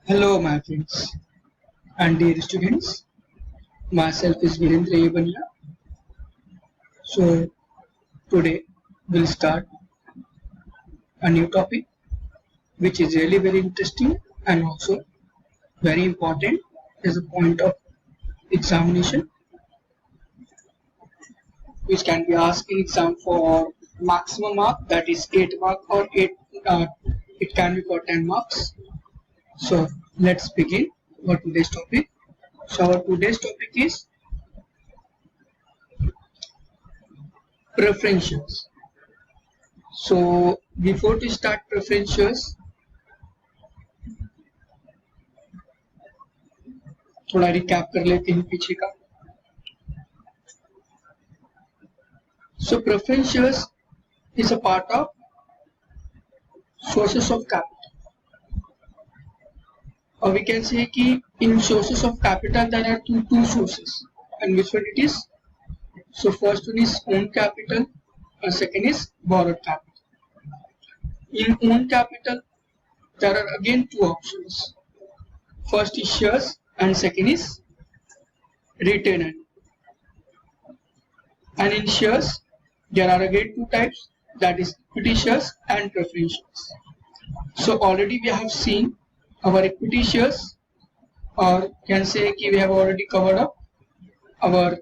Hello, my friends and dear students. Myself is Virendra Yebania. So, today we'll start a new topic which is really very interesting and also very important as a point of examination, which can be asked in exam for maximum mark, that is 8 mark, or 8 it can be for 10 marks. So, let's begin our today's topic. So, our today's topic is preferentials. So before to start preferentials, थोड़ा recap कर लेते हैं पीछे का. So preferentials is a part of sources of capital, or we can say कि in sources of capital there are two sources, and which one it is? So first one is own capital and second is borrowed capital. In own capital there are again two options. First is shares and second is retained. And in shares there are again two types, that is equity shares and preference shares. So already we have seen our equity shares, or can say कि we have already covered up our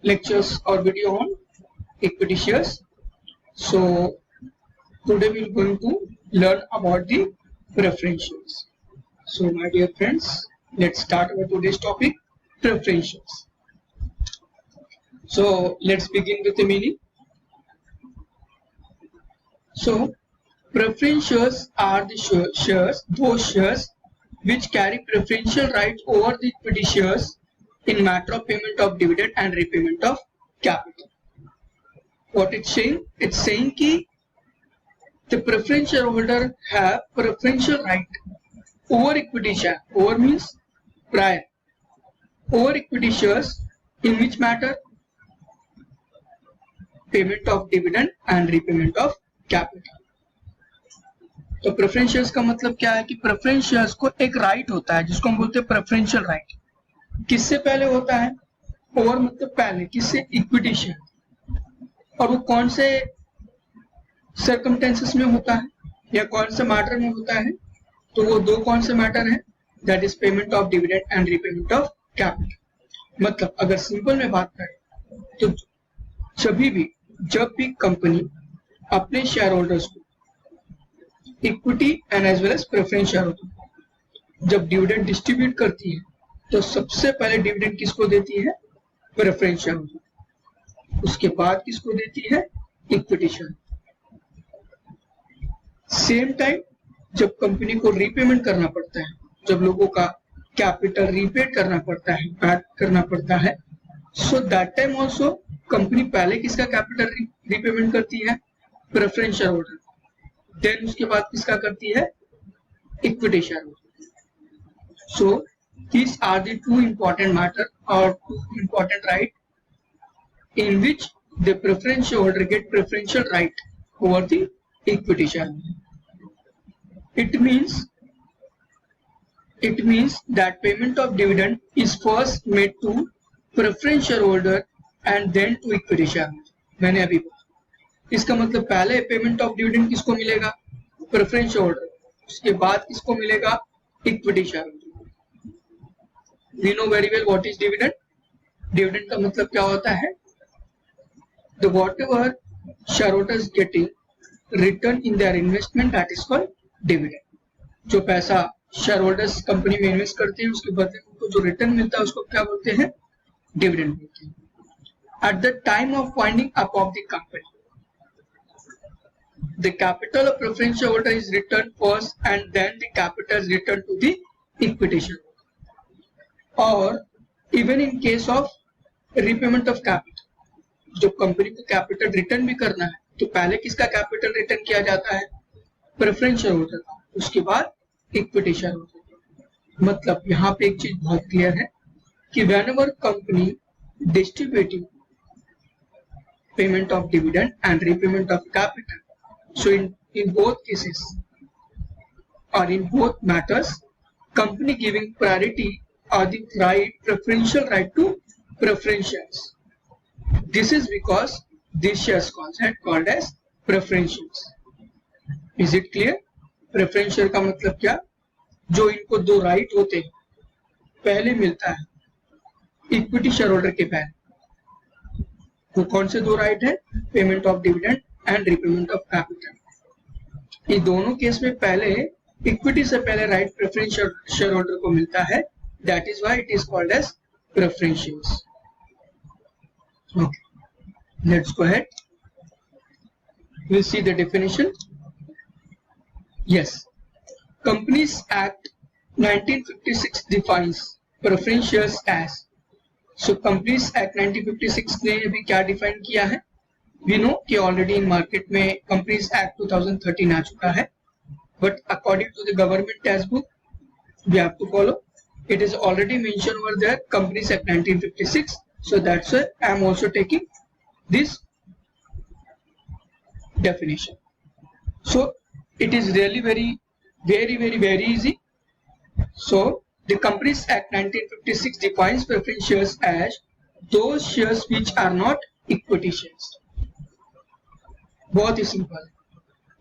lectures or video on equity shares. So today we are going to learn about the preference shares. So my dear friends, let's start our today's topic, preference shares. So let's begin with the meaning. So preference shares are the those shares which carry preferential rights over the equity shares in matter of payment of dividend and repayment of capital. What it's saying? It's saying कि the preference shareholder have preferential right over equity share. Over means prior. Over equity shares in which matter? Payment of dividend and repayment of capital. तो preference shares का मतलब क्या है कि preference shares को एक right होता है जिसको हम बोलते हैं प्रेफरेंशियल राइट. किससे पहले होता है? और मतलब पहले किससे? Equity share. और वो कौन से सर्कमस्टेंसेस में होता है या कौन से मैटर में होता है? तो वो दो कौन से मैटर है? That is payment of dividend and repayment of capital. मतलब अगर सिंपल में बात करें तो जब भी कंपनी अपने शेयर होल्डर्स को equity and as well as preference share holder जब डिविडेंड डिस्ट्रीब्यूट करती है तो सबसे पहले डिविडेंड किसको देती है? Preference share holder. उसके बाद किसको देती है? Equity share. सेम टाइम जब कंपनी को रीपेमेंट करना पड़ता है, जब लोगों का कैपिटल रीपे करना पड़ता है, बैक करना पड़ता है, so that time also company पहले किसका कैपिटल रीपेमेंट करती है? Preference share holder. देन उसके बाद किसका करती है? Equity share holder. So these are the two important matter or two important right in which the preference shareholder get preferential right over the equity shareholder. It means that payment of dividend is first made to preference shareholder and then to equity shareholder. मैंने अभी बोला इसका मतलब पहले payment of dividend किसको मिलेगा? Preference shareholder. उसके बाद किसको मिलेगा? Equity shareholder. We know very well what is dividend. Dividend का मतलब क्या होता है? The whatever shareholders getting return in their investment, that is called dividend. जो पैसा शेयर होल्डर्स कंपनी में इन्वेस्ट करते हैं उसके बदले उनको जो रिटर्न मिलता है उसको क्या बोलते हैं? डिविडेंड बोलते हैं. At the time of winding up of the company, the capital of preference shareholder is returned first and then the capital is returned to the equity shareholder. और even in case of repayment of capital, जब company को capital return भी करना है तो पहले किसका capital return किया जाता है? प्रेफरेंस शेयर होल्डर का. उसके बाद इक्विटी शेयर होल्डर. मतलब यहाँ पे एक चीज बहुत क्लियर है कि whenever company distributing payment of dividend and repayment of capital, so in both cases or in both matters company giving priority or the preferential right to preference shares. This is because these shares called as preference shares. Is it clear? preference share का मतलब क्या? जो इनको दो right होते हैं, पहले मिलता है इक्विटी शेयर होल्डर के पहले। वो कौन से दो राइट है? Payment of dividend and repayment of capital. ये दोनों केस में पहले इक्विटी से पहले राइट प्रेफरेंस शेयर होल्डर को मिलता है। That is why it is called as preference shares. Okay, let's go ahead. We'll see the definition. Yes, Companies Act 1956 defines preference shares as. So Companies Act 1956 ने अभी क्या define किया है? We know कि already in market में Companies Act 2013 आ चुका है, but according to the government textbook, we have to follow. It is already mentioned over there, Companies Act 1956. So that's why I am also taking this definition. So it is really very easy. So the Companies Act 1956 defines preference shares as those shares which are not equity shares. बहुत ही simple है।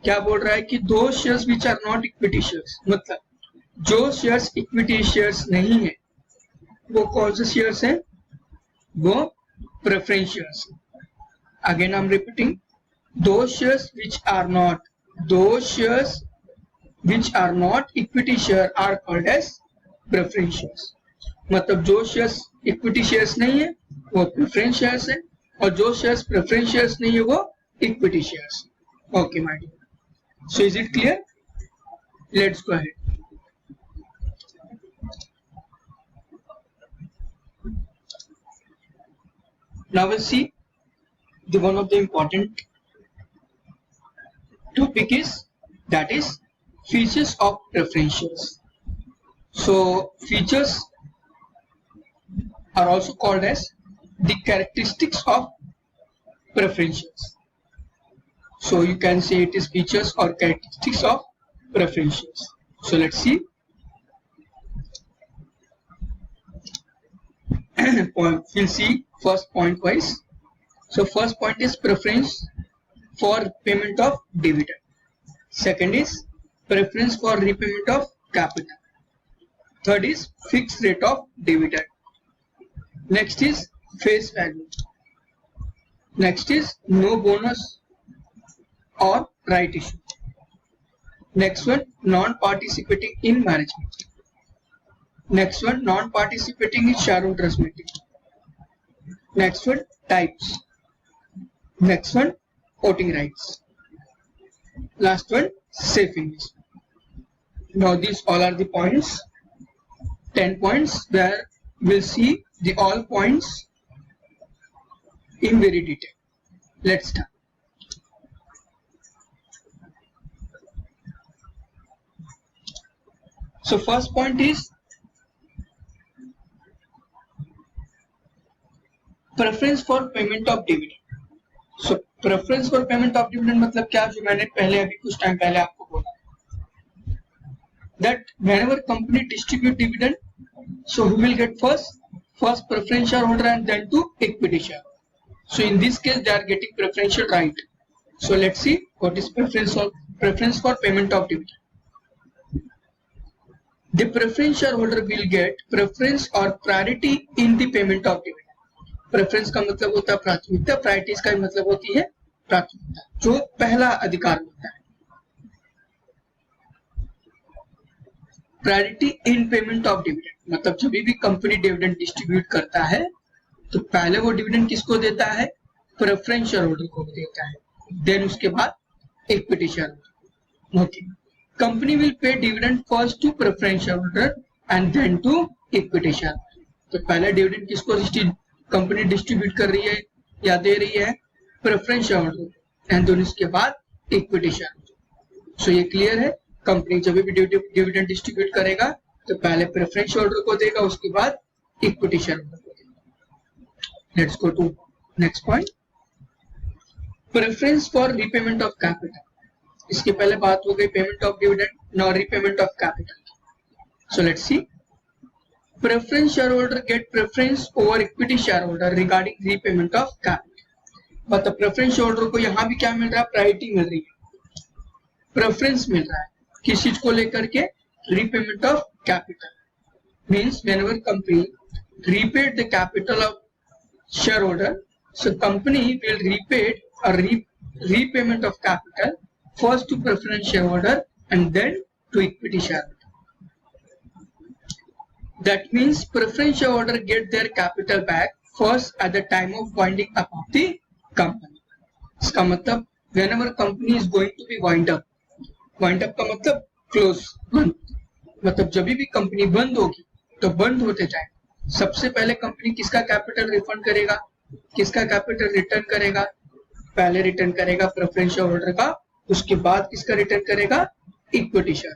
क्या बोल रहा है कि those shares which are not equity shares, मतलब जो shares equity shares नहीं है वो कौन से शेयर्स हैं? वो preference shares. Again I'm repeating, those shares which are not equity share are called as preference shares. मतलब जो शेयर्स इक्विटी शेयर्स नहीं है वो प्रेफरेंस शेयर्स है, और जो शेयर्स प्रेफरेंस शेयर्स नहीं है वो equity shares. Okay my dear, so is it clear? Let's go ahead. Now we'll see the one of the important topic is features of preference shares. So features are also called as the characteristics of preference shares. So you can say it is features or characteristics of preference shares. So let's see. We'll see first point wise. So first point is preference for payment of dividend. Second is preference for repayment of capital. Third is fixed rate of dividend. Next is face value. Next is no bonus or right issue. Next one, non-participating in management. Next one, non-participating in shareholders meeting. Next one, types. Next one, voting rights. Last one, safe investment. Now these all are the points, 10 points, where we'll see the all points in very detail. Let's start. So first point is preference for payment of dividend. So preference for payment of dividend मतलब क्या? जो मैंने पहले अभी कुछ time पहले आपको बोला, that whenever company distribute dividend, so who will get first preference shareholder and then to equity share. So in this case they are getting preferential right. So let's see what is preference for payment of dividend. The preference shareholder will get preference or priority in the payment of dividend. Preference का मतलब होता है प्राथमिकता, priorities का मतलब होती है प्राथमिकता, जो पहला अधिकार होता है। Priority in payment of dividend मतलब जब भी कंपनी डिविडेंड डिस्ट्रीब्यूट करता है तो पहले वो डिविडेंड किसको देता है? प्रेफरेंस शेयर होल्डर को देता है, देन उसके बाद equity share holder. Okay, company will pay dividend first to preference share holder and then to equity share holder. तो पहले डिविडेंड किसको कंपनी डिस्ट्रीब्यूट कर रही है या दे रही है? Preference share holder, and then उसके बाद इक्विटी शेयर होल्डर। सो ये क्लियर है, कंपनी जब भी डिविडेंड डिस्ट्रीब्यूट करेगा तो पहले प्रेफरेंस शेयर होल्डर को देगा, उसके बाद इक्विटी शेयर होल्डर को देगा। Let's go to next point, preference for repayment of capital. इसके पहले बात हो गई payment of dividend, now repayment of capital. So let's see. Preference shareholder get preference over equity shareholder regarding repayment of capital. मतलब preference shareholder को यहाँ भी क्या मिल रहा है, प्रायोरिटी मिल रही है, प्रेफरेंस मिल रहा है किस चीज को लेकर के, repayment of capital. Means whenever company repaid the capital of shareholder, so company will repay a repayment of capital first to preference shareholder and then to equity shareholder. That means preference shareholder get their capital back first at the time of winding up of the company. इसका मतलब whenever company is going to be wind up का मतलब close, बंद. मतलब जब भी company बंद होगी तो बंद होते टाइम सबसे पहले कंपनी किसका कैपिटल रिफंड करेगा, किसका कैपिटल रिटर्न करेगा, पहले रिटर्न करेगा प्रेफरेंस शेयर होल्डर का, उसके बाद किसका रिटर्न करेगा, इक्विटी शेयर.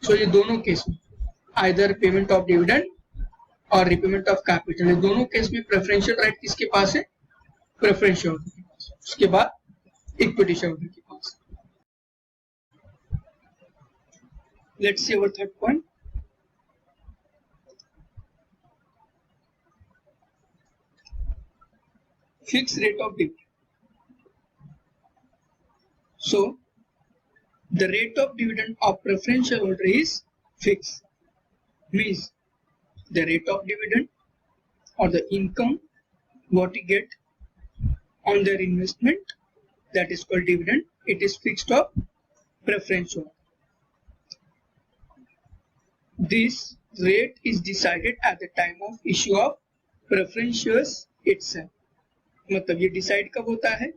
सो ये दोनों केस में आइदर पेमेंट ऑफ डिविडेंड और रिपेमेंट ऑफ कैपिटल, दोनों केस में प्रेफरेंशियल राइट किसके पास है, प्रेफरेंस शेयर होल्डर के पास, उसके बाद इक्विटी शेयर होल्डर के पास. Let's see our third point. Fixed rate of dividend. So the rate of dividend of preference shareholder is fixed. Means the rate of dividend or the income what you get on their investment, that is called dividend. It is fixed of preference shareholder. This rate is decided at the time of issue of preference shares itself. मतलब ये decide कब होता है,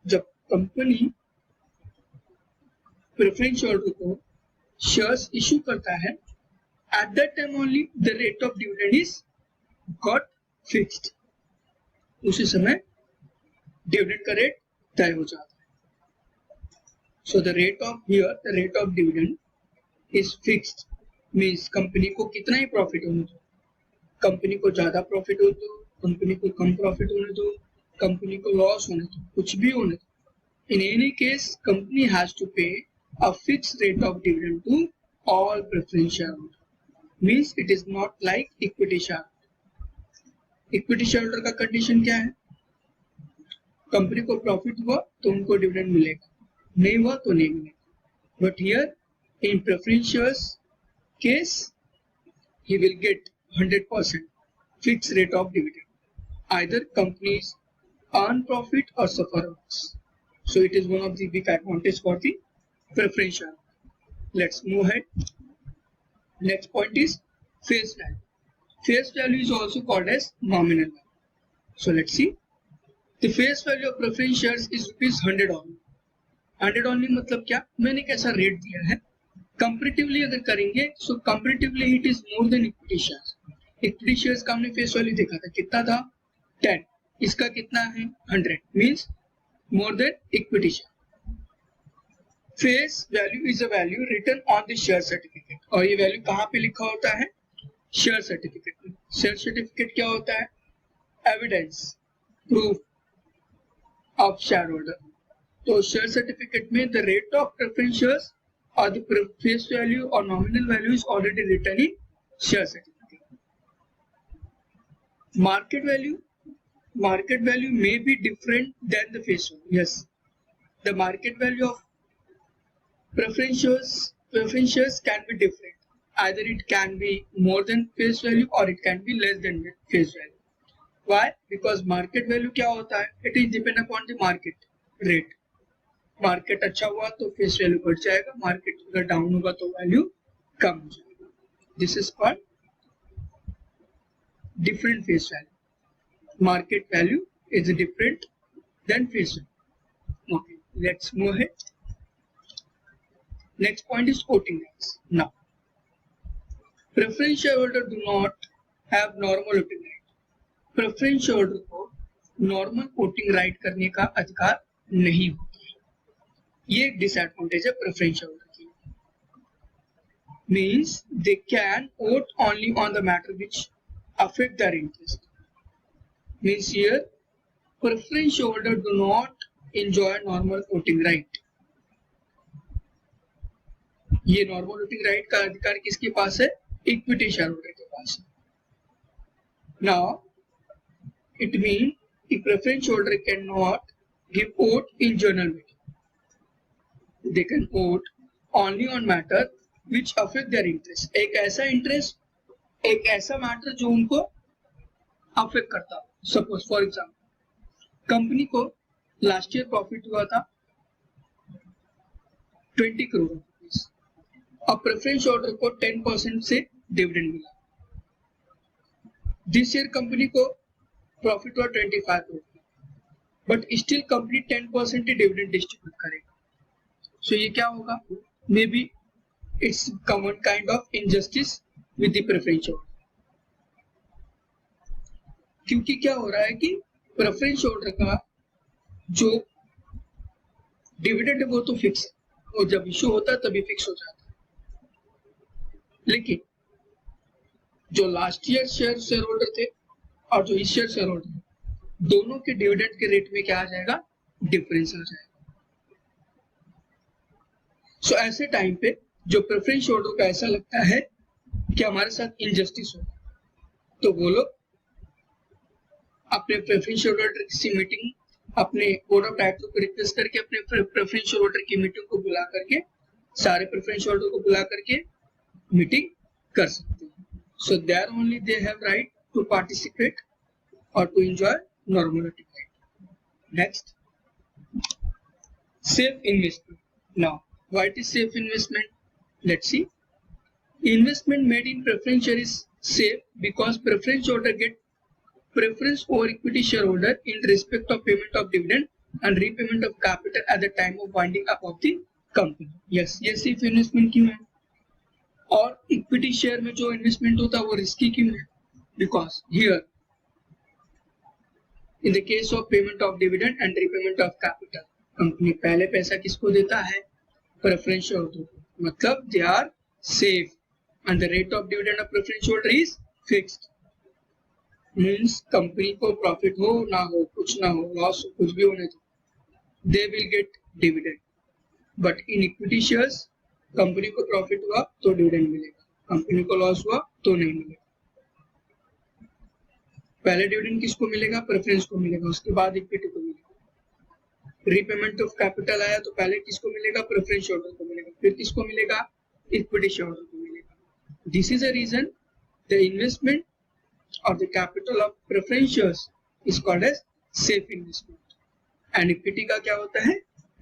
जब company preference shareholder को shares issue करता है, at that time only the rate of dividend is got fixed. उसी समय डिविडेंड का रेट तय हो जाता है. So the rate of here the rate of dividend is fixed. Means company को कितना ही प्रॉफिट होने दो, कंपनी को ज्यादा प्रॉफिट होने दो, कंपनी को कम प्रॉफिट होने दो, कंपनी को लॉस होने दो, कुछ भी होने दो, in any case company has to pay a fixed rate of dividend to all preference shareholders. Means it is not like equity shareholder. equity shareholder का कंडीशन क्या है, कंपनी को प्रॉफिट हुआ तो उनको डिविडेंड मिलेगा, नहीं हुआ तो नहीं मिलेगा. But here in preference shares case he will get 100% fixed rate of dividend. Either companies earn profit or suffer loss. So it is one of the big advantage for the preference share. Let's move ahead. Next point is face value. Face value is also called as nominal value. So let's see. The face value of preference shares is ₹100 only. 100 only मतलब क्या, मैंने कैसा rate दिया है, comparatively अगर करेंगे so comparatively it is more than equity shares. Equity shares का हमने फेस वैल्यू देखा था, कितना था 10, इसका कितना है 100, means more than equity share. Face value is a value written on the share certificate. और ये वैल्यू कहाँ पे लिखा होता है, शेयर सर्टिफिकेट में. शेयर सर्टिफिकेट क्या होता है, evidence proof of share holder. तो शेयर सर्टिफिकेट में the rate of preference shares or the face value or nominal value is already written in share certificate. Market value may be different than the face value. Yes, the market value of preference shares can be different. Either it can be more than face value or it can be less than face value. Why? Because market value क्या होता है, it is depend upon the market rate. Market अच्छा हुआ तो face value बढ़ जाएगा, market अगर down होगा तो वैल्यू कम हो जाएगा. This is called different face value. Market value is different than face value. Okay, let's move ahead. Next point is voting rights. Now preference shareholder do not have normal voting right. Preference shareholder को normal voting right करने का अधिकार नहीं होता. ये एक disadvantage है preference shareholder की. Means they can vote only on the matter which affect their interest. Means here preference shareholder do not enjoy normal voting right. ये नॉर्मल वोटिंग राइट का अधिकार किसके पास है? इक्विटी शेयर होल्डर के पास है. Now it mean preference holder can not give vote in general meeting. They can vote only on matter which affect their interest. एक ऐसा interest, एक ऐसा मैटर जो उनको अफेक्ट करता हो. सपोज फॉर एग्जाम्पल कंपनी को लास्ट ईयर प्रॉफिट हुआ था 20 करोड़ रुपीज. अब प्रेफरेंस होल्डर को 10% से डिविडेंड मिला. दिस ईयर कंपनी को प्रॉफिट हुआ 25 crore, but still company 10% he dividend distribute करेगा. सो ये क्या होगा? May be it's common kind of injustice with the preference holder. क्योंकि क्या हो रहा है कि प्रेफरेंस होल्डर का जो डिविडेंड है वो तो फिक्स है, और जब इशू होता है तभी फिक्स हो जाता है. लेकिन जो लास्ट ईयर शेयर होल्डर थे और जो इस ईयर शेयर होल्डर, दोनों के डिविडेंड के रेट में क्या आ जाएगा? डिफरेंस आ जाएगा. सो ऐसे टाइम पे जो प्रेफरेंस होल्डर को ऐसा लगता है कि हमारे साथ इनजस्टिस हो, तो वो लोग अपने प्रेफरेंस होल्डर की मीटिंग, अपने बोर्ड ऑफ डायरेक्टर को रिक्वेस्ट करके अपने प्रेफरेंस होल्डर की मीटिंग को बुला करके, सारे प्रेफरेंस होल्डर को बुला करके मीटिंग कर सकते हैं. So there only they have right to participate और to enjoy normal voting right. Next, safe investment. Now what is safe investment? Let's see. Investment made in preference share is safe because preference holder get preference over equity shareholder in respect of payment of dividend and repayment of capital at the time of winding up of the company. Yes, ये safe investment क्यों है? और equity share में जो investment होता है वो risky क्यों है? Because here in the case of payment of dividend and repayment of capital, company पहले पैसा किसको देता है? Preference holder को. मतलब they are safe. And the rate of dividend of preference holder is fixed. Means company को profit हो ना हो, कुछ ना हो, loss हो, कुछ भी होने दो, they will get dividend. But in equity shares, company को profit हुआ तो dividend मिलेगा, company को loss हुआ तो नहीं मिलेगा. पहले dividend किसको मिलेगा? preference को मिलेगा, उसके बाद equity को मिलेगा. repayment of capital आया तो पहले किसको मिलेगा? preference holder को मिलेगा, फिर किसको मिलेगा? equity shareholder को मिलेगा. This is a reason the investment or the capital of preference shares is called as safe investment. And equity का क्या होता है?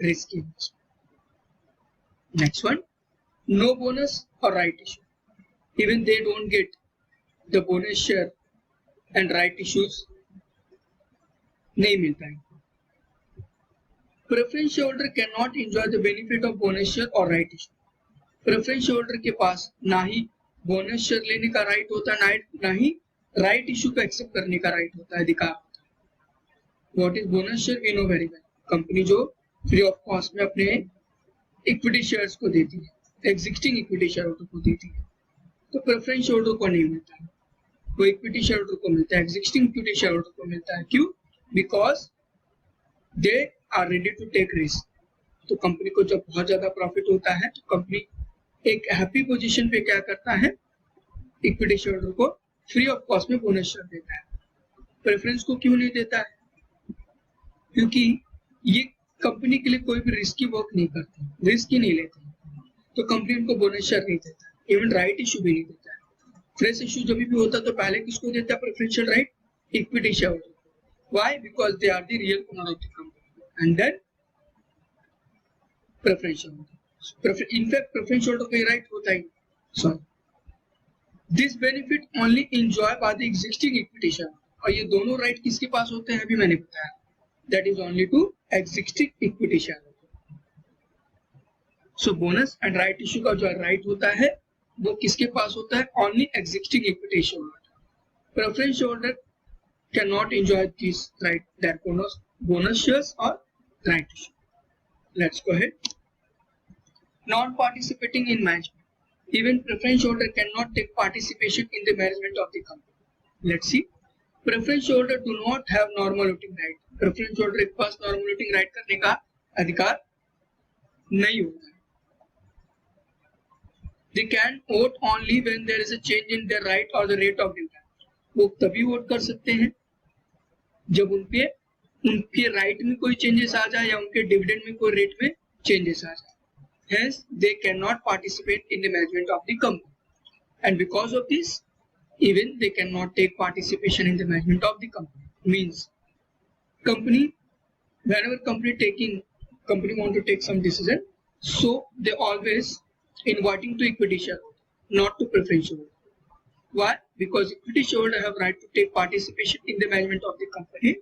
Risky investment. Next one, no bonus or right issue. Even they don't get the bonus share and right issues नहीं मिलता है. Preference shareholder cannot enjoy the benefit of bonus share or right issue. Preference shareholder के पास ना ही bonus share लेने का right होता है, ना ही राइट इशू को एक्सेप्ट करने का राइट होता है, अधिकार होता है. What is bonus share? We know very well. Company जो फ्री ऑफ कॉस्ट में अपने इक्विटी शेयर्स को देती है, एग्जिस्टिंग इक्विटी शेयर होल्डर को देती है. तो प्रेफरेंस होल्डर को नहीं मिलता है, वो इक्विटी शेयर होल्डर को मिलता है, एग्जिस्टिंग इक्विटी शेयर होल्डर को मिलता है. क्यों? Because they are ready to take risk. तो कंपनी को जब बहुत ज्यादा प्रॉफिट होता है तो कंपनी एक हैप्पी पोजीशन पे क्या करता है? इक्विटी शेयर होल्डर को फ्री ऑफ कॉस्ट में बोनस शेयर देता है. प्रेफरेंस को क्यों नहीं देता है? क्योंकि ये कंपनी के लिए कोई भी रिस्की वर्क नहीं करते, रिस्क ही नहीं लेते, तो कंपनी उनको बोनस शेयर नहीं देता, इवन राइट इशू भी नहीं देता है. फ्रेश इशू जब भी होता है तो पहले किसको देता है preferential right? Equity share holder. Why? Because they are the real owner of the company and then preferential holder. In fact preference holder को राइट होता ही. Sorry, this benefit only enjoy by the existing equity share. और ये दोनों right किसके पास होते हैं? अभी मैंने बताया, that is only to existing equity share. So bonus and right issue का जो राइट होता है वो किसके पास होता है? Only existing equity share holder. Preference holder can not enjoy this right, that bonus shares और right issue. Let's go ahead. Non-participating in management. Even preference holder cannot take participation in the management of the company. Let's see. Preference holder do not have normal voting right. Preference holder के पास normal voting right करने का अधिकार नहीं होता है. They can vote only when there is a change in their right or the rate of dividend. वो तभी vote कर सकते हैं जब उनके राइट में कोई चेंजेस आ जाए या उनके डिविडेंड में कोई रेट में चेंजेस आ जाए. Hence, they cannot participate in the management of the company. And because of this, even they cannot take participation in the management of the company. Means, whenever company want to take some decision, so they always inviting to equity shareholder, not to preference shareholder. Why? Because equity shareholder have right to take participation in the management of the company,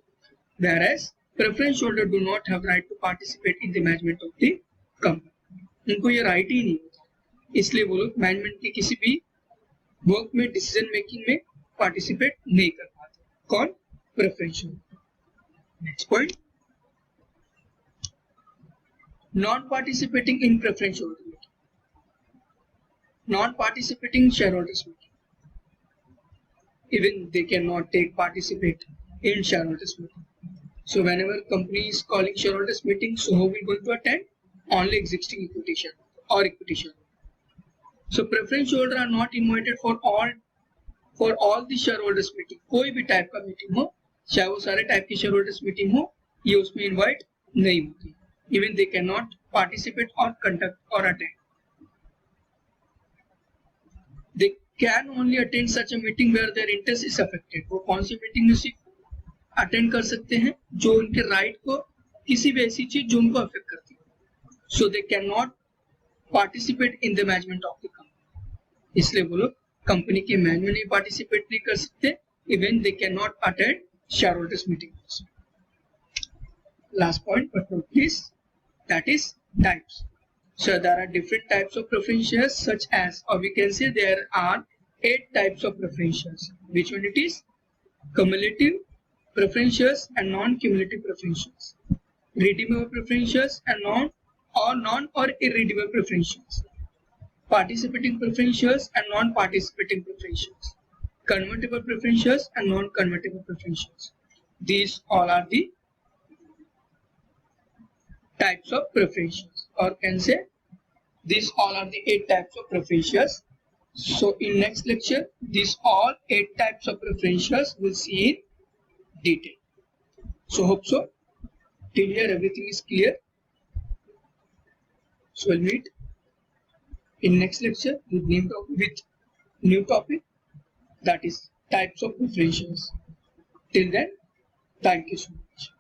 whereas preference shareholder do not have right to participate in the management of the company. उनको ये right ही नहीं होता, इसलिए वो लोग management के किसी भी वर्क में डिसीजन मेकिंग में पार्टिसिपेट नहीं कर पाते. कौन? Preference shareholder. Next point, non participating in preference shareholder meeting. Non participating shareholders meeting, even they cannot take participate in shareholders meeting. So whenever company is calling shareholders meeting, so how we going to attend? Only existing equity shareholder or equity shareholder. So preference shareholder are not invited for all the shareholders meeting. कोई भी type का meeting हो, चाहे वो सारे type की shareholders meeting हो, ये उसमें इनवाइट नहीं होती. Even they cannot participate or conduct or attend. They can only attend such a meeting where their interest is affected. वो कौन सी मीटिंग में सिर्फ अटेंड कर सकते हैं जो उनके राइट को किसी भी ऐसी चीज जो उनको अफेक्ट करती है. So they cannot participate in the management of the company. इसलिए वो लोग कंपनी के मैनेजमेंट में पार्टिसिपेट नहीं कर सकते. Even they cannot attend shareholders meeting also. Last point, but not least, that is types. So there are different types of preference shares, such as, or we can say there are 8 types of preference shares. Which one it is? Cumulative preference shares and non-cumulative preference shares. Redeemable preference shares and non or irredeemable preference shares. Participating preference shares and non-participating preference shares. Convertible preference shares and non-convertible preference shares. These all are the types of preference shares, or can say these all are the 8 types of preference shares. So in next lecture, these all 8 types of preference shares we'll see in detail. So hope so. Till here everything is clear. So we'll meet in next lecture with new topic, that is types of preference shares. Till then, thank you so much.